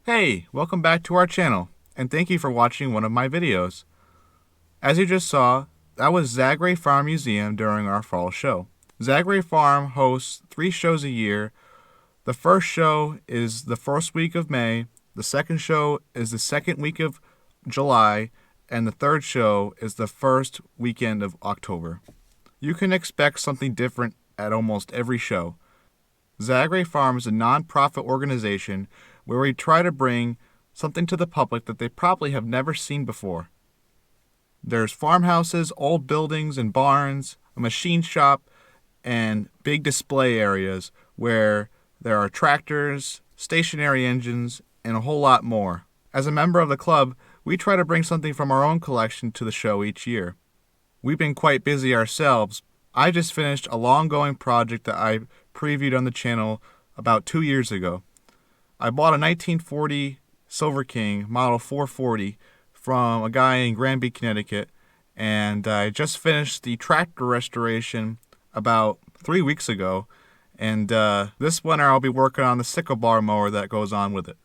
Hey, welcome back to our channel, and thank you for watching one of my videos. As you just saw, that was Zagray Farm Museum during our fall show. Zagray Farm hosts 3 shows a year. The first show is the first week of May, the second show is the second week of July, and the third show is the first weekend of October. You can expect something different at almost every show. Zagray Farm is a non-profit organization where we try to bring something to the public that they probably have never seen before. There's farmhouses, old buildings and barns, a machine shop, and big display areas where there are tractors, stationary engines, and a whole lot more. As a member of the club, we try to bring something from our own collection to the show each year. We've been quite busy ourselves. I just finished a long-going project that I previewed on the channel about 2 years ago. I bought a 1940 Silver King Model 440 from a guy in Granby, Connecticut, and I just finished the tractor restoration about 3 weeks ago, and this winter I'll be working on the sickle bar mower that goes on with it.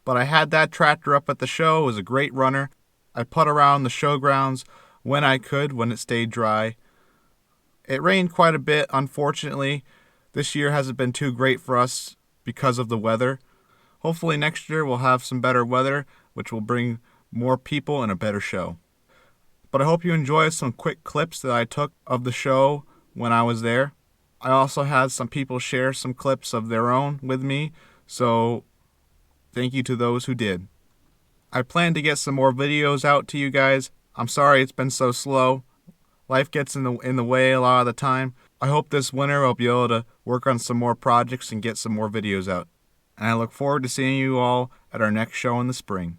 But I had that tractor up at the show. It was a great runner. I put around the showgrounds when I could, when it stayed dry. It rained quite a bit, unfortunately. This year hasn't been too great for us because of the weather. Hopefully next year we'll have some better weather, which will bring more people and a better show. But I hope you enjoy some quick clips that I took of the show when I was there. I also had some people share some clips of their own with me, so thank you to those who did. I plan to get some more videos out to you guys. I'm sorry it's been so slow. Life gets in the way a lot of the time. I hope this winter I'll be able to work on some more projects and get some more videos out. And I look forward to seeing you all at our next show in the spring.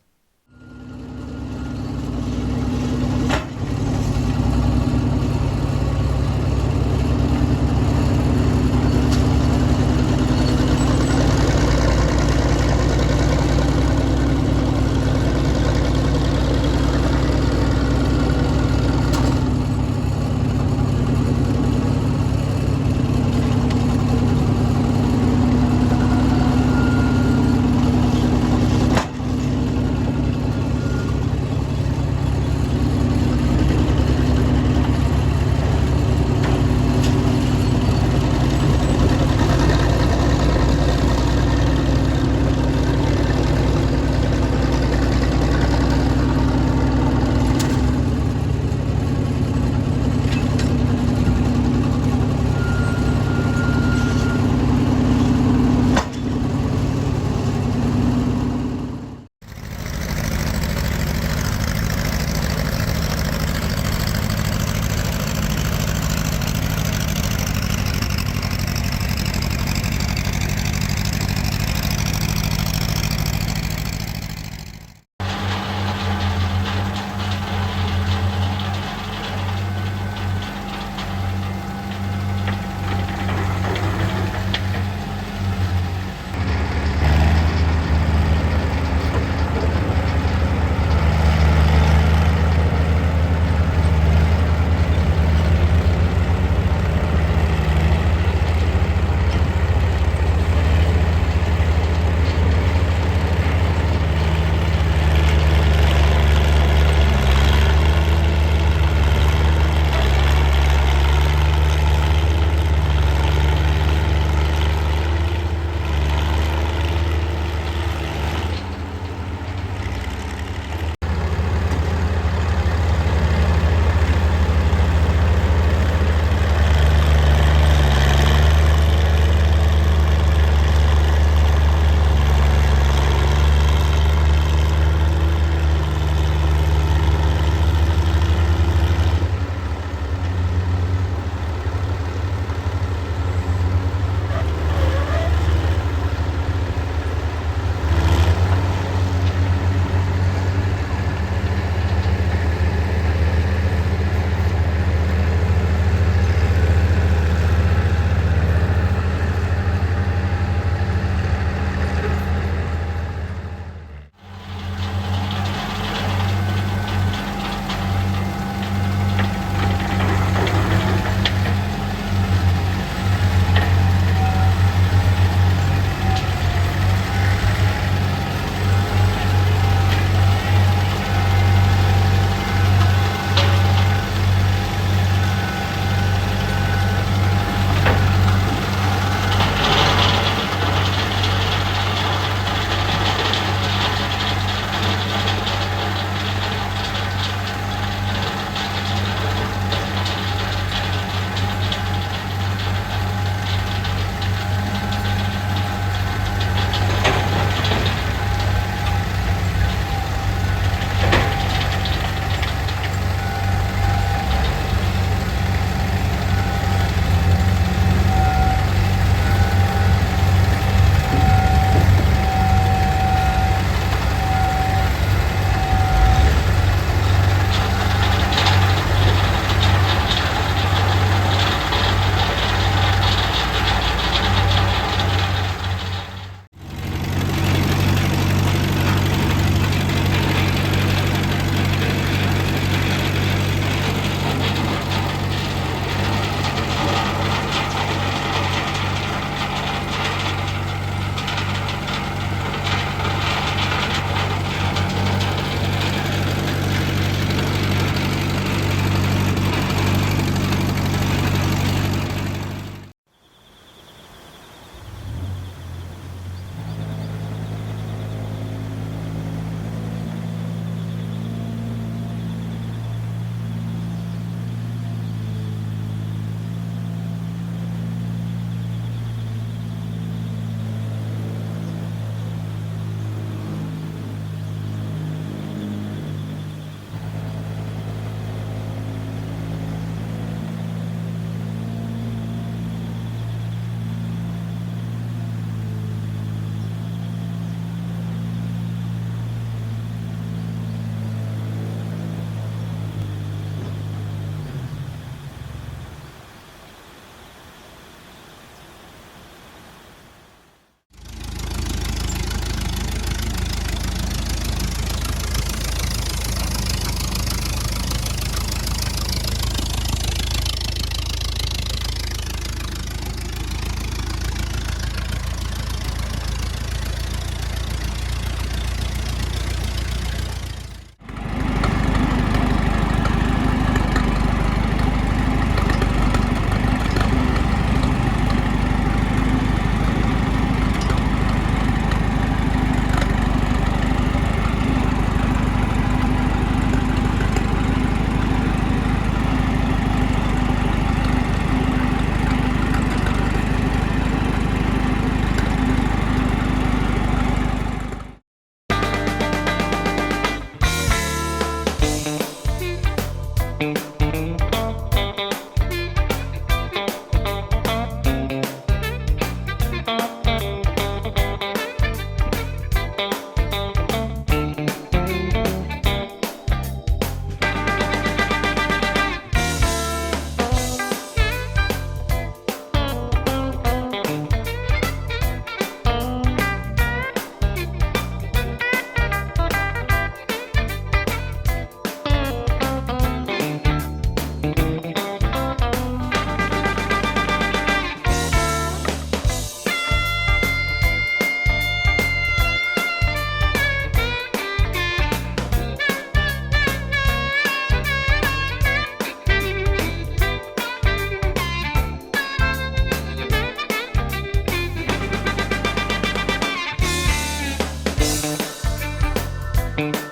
Bye.